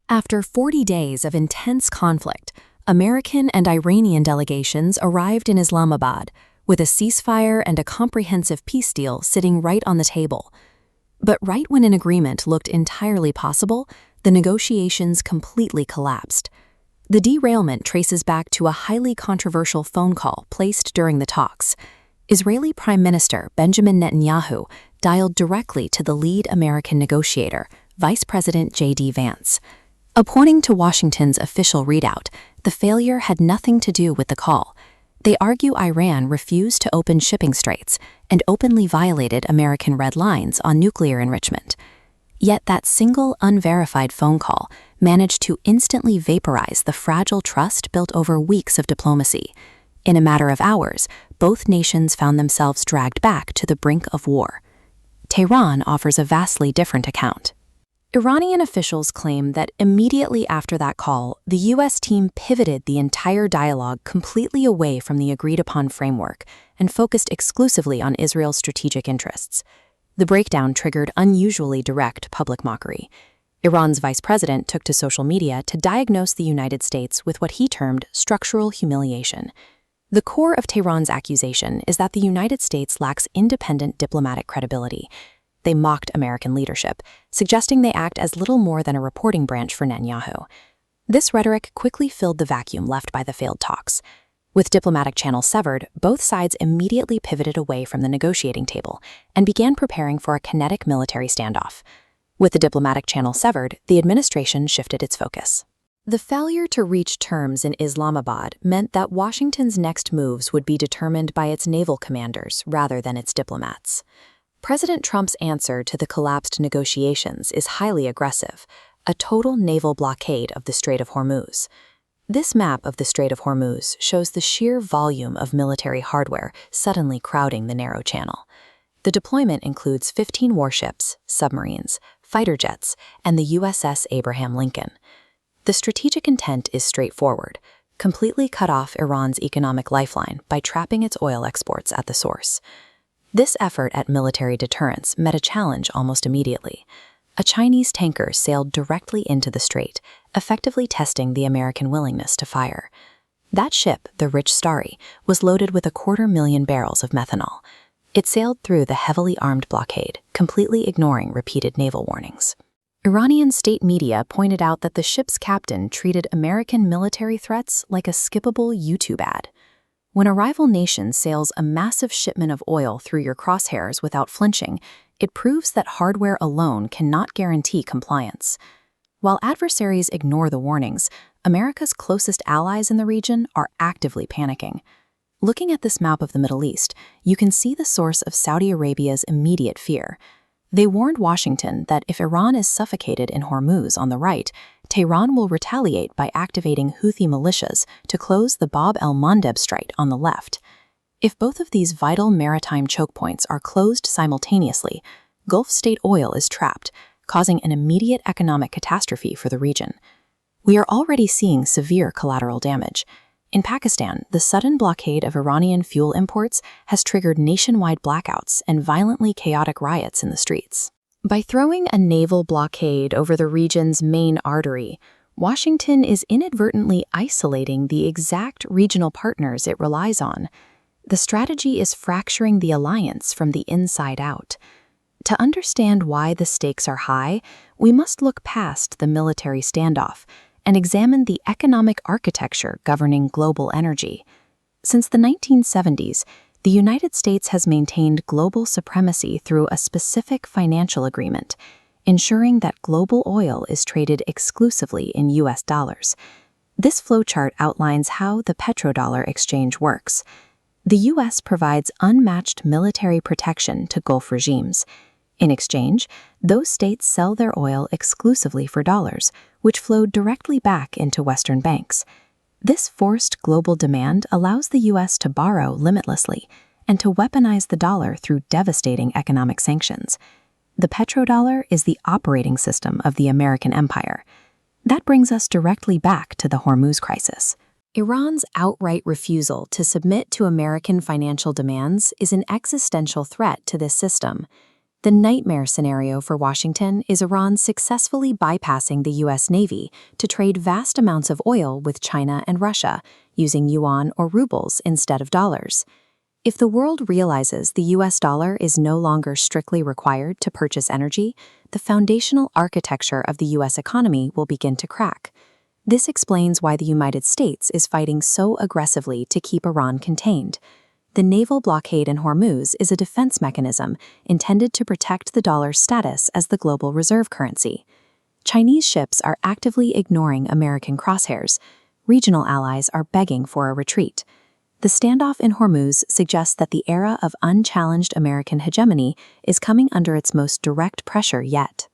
After 40 days of intense conflict, American and Iranian delegations arrived in Islamabad, with a ceasefire and a comprehensive peace deal sitting right on the table. But right when an agreement looked entirely possible, the negotiations completely collapsed. The derailment traces back to a highly controversial phone call placed during the talks. Israeli Prime Minister Benjamin Netanyahu dialed directly to the lead American negotiator, Vice President J.D. Vance. According to Washington's official readout, the failure had nothing to do with the call. They argue Iran refused to open shipping straits and openly violated American red lines on nuclear enrichment. Yet that single unverified phone call managed to instantly vaporize the fragile trust built over weeks of diplomacy. In a matter of hours, both nations found themselves dragged back to the brink of war. Tehran offers a vastly different account. Iranian officials claim that immediately after that call, the U.S. team pivoted the entire dialogue completely away from the agreed-upon framework and focused exclusively on Israel's strategic interests. The breakdown triggered unusually direct public mockery. Iran's vice president took to social media to diagnose the United States with what he termed structural humiliation. The core of Tehran's accusation is that the United States lacks independent diplomatic credibility. They mocked American leadership, suggesting they act as little more than a reporting branch for Netanyahu. This rhetoric quickly filled the vacuum left by the failed talks. With diplomatic channels severed, both sides immediately pivoted away from the negotiating table and began preparing for a kinetic military standoff. With the diplomatic channel severed, the administration shifted its focus. The failure to reach terms in Islamabad meant that Washington's next moves would be determined by its naval commanders rather than its diplomats. President Trump's answer to the collapsed negotiations is highly aggressive, a total naval blockade of the Strait of Hormuz. This map of the Strait of Hormuz shows the sheer volume of military hardware suddenly crowding the narrow channel. The deployment includes 15 warships, submarines, fighter jets, and the USS Abraham Lincoln. The strategic intent is straightforward: completely cut off Iran's economic lifeline by trapping its oil exports at the source. This effort at military deterrence met a challenge almost immediately. A Chinese tanker sailed directly into the strait, effectively testing the American willingness to fire. That ship, the Rich Starry, was loaded with 250,000 barrels of methanol. It sailed through the heavily armed blockade, completely ignoring repeated naval warnings. Iranian state media pointed out that the ship's captain treated American military threats like a skippable YouTube ad. When a rival nation sails a massive shipment of oil through your crosshairs without flinching, it proves that hardware alone cannot guarantee compliance. While adversaries ignore the warnings, America's closest allies in the region are actively panicking. Looking at this map of the Middle East, you can see the source of Saudi Arabia's immediate fear. They warned Washington that if Iran is suffocated in Hormuz on the right, Tehran will retaliate by activating Houthi militias to close the Bab el-Mandeb Strait on the left. If both of these vital maritime choke points are closed simultaneously, Gulf state oil is trapped, causing an immediate economic catastrophe for the region. We are already seeing severe collateral damage. In Pakistan, the sudden blockade of Iranian fuel imports has triggered nationwide blackouts and violently chaotic riots in the streets. By throwing a naval blockade over the region's main artery, Washington is inadvertently isolating the exact regional partners it relies on. The strategy is fracturing the alliance from the inside out. To understand why the stakes are high, we must look past the military standoff and examine the economic architecture governing global energy. Since the 1970s, the United States has maintained global supremacy through a specific financial agreement, ensuring that global oil is traded exclusively in U.S. dollars. This flowchart outlines how the petrodollar exchange works. The U.S. provides unmatched military protection to Gulf regimes. In exchange, those states sell their oil exclusively for dollars, which flow directly back into Western banks. This forced global demand allows the U.S. to borrow limitlessly and to weaponize the dollar through devastating economic sanctions. The petrodollar is the operating system of the American empire. That brings us directly back to the Hormuz crisis. Iran's outright refusal to submit to American financial demands is an existential threat to this system. The nightmare scenario for Washington is Iran successfully bypassing the U.S. Navy to trade vast amounts of oil with China and Russia, using yuan or rubles instead of dollars. If the world realizes the U.S. dollar is no longer strictly required to purchase energy, the foundational architecture of the U.S. economy will begin to crack. This explains why the United States is fighting so aggressively to keep Iran contained. The naval blockade in Hormuz is a defense mechanism intended to protect the dollar's status as the global reserve currency. Chinese ships are actively ignoring American crosshairs. Regional allies are begging for a retreat. The standoff in Hormuz suggests that the era of unchallenged American hegemony is coming under its most direct pressure yet.